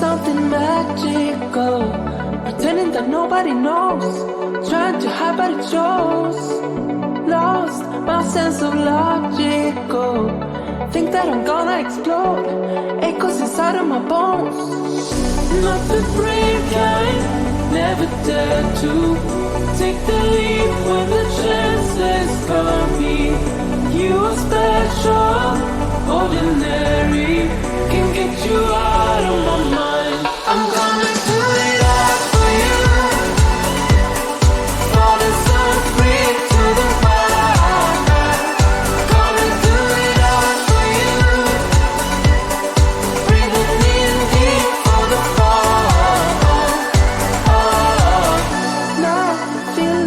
something magical, pretending that nobody knows, trying to hide but it shows. Lost my sense of logical, think that I'm gonna explode, echoes inside of my bones. Not the brave kind, never dare to take the leap when the chances coming. You are special, ordinary, can get you out of my mind. I'm gonna do it all for you, falling so free to the wild. Gonna do it all for you, breathing in deep for the fall. Now feel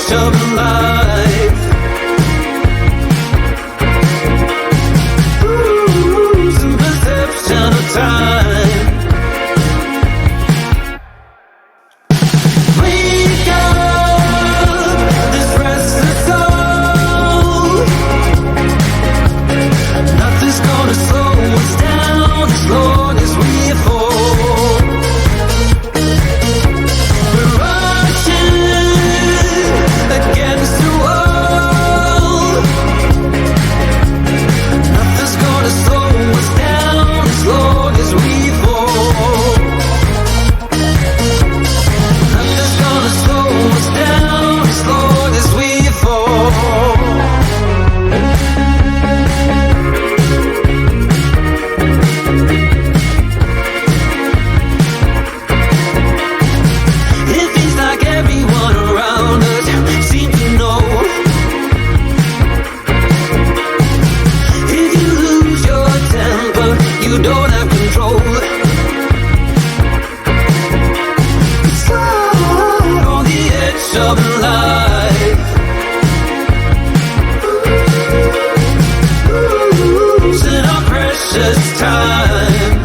edge of life. Losing perception of time. Wake up, this restless soul. Nothing's gonna slow us down as long as we fall. We're rushing against the wall. Nothing's gonna slow us down as long as we fall. Nothing's gonna slow us down as long as we fall. It feels like everyone around us seems to know. If you lose your temper, you don't have control. It's like on the edge of life. Losing our precious time.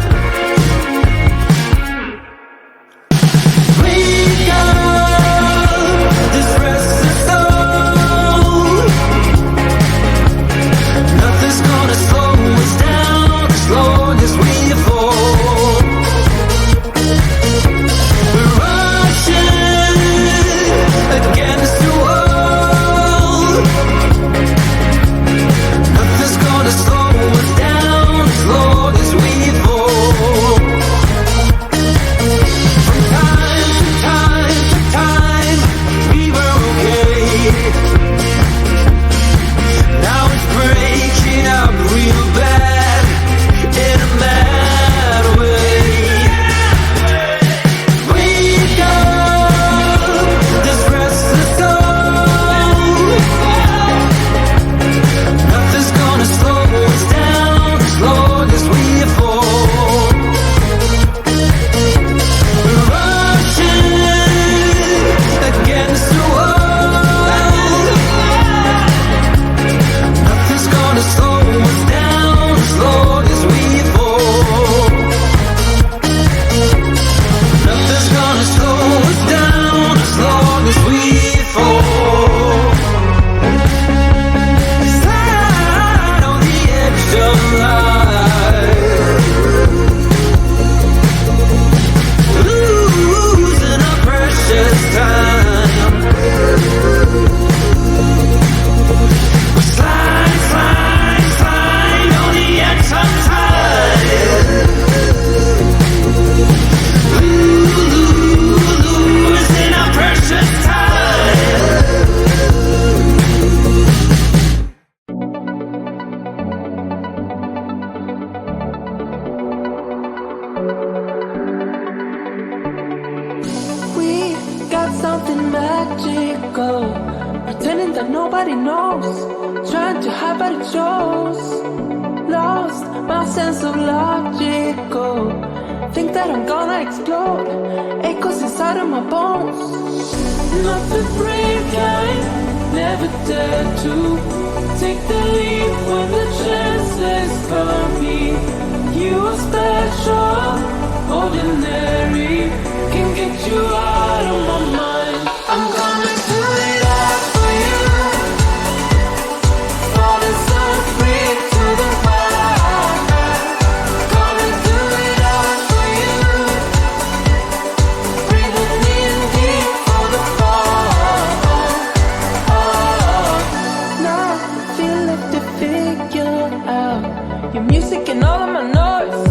Wake up, this restless soul. Nothing's gonna slow us down as long as we fall. We're rushing against the wall. Nothing's gonna slow us down as long as we fall. From time to time to time, we were okay. Now it's breaking up real bad in a mad way. Wake up, this restless soul. Nothing's gonna slow us down as long as we fall. We're rushing against the wall. Nothing's gonna slow us down as long as we fall. Nothing's gonna slow us down as long as we fall. 'Cause I'm on the edge of life. Losing our precious time. We slide, slide, slide on the edge of time. Losing our precious time. We got something magical, pretending that nobody knows, trying to hide but it shows. Lost my sense of logical, think that I'm gonna explode, echoes inside of my bones. Not the brave kind, never dare to take the leap when the chances come me. You are special, ordinary, can get you out of my mind. I'm gonna do it all for you, falling so free to the wild. Gonna do it all for you, breathing in deep for the fall. Now I feel left to figure out your music and all of my noise.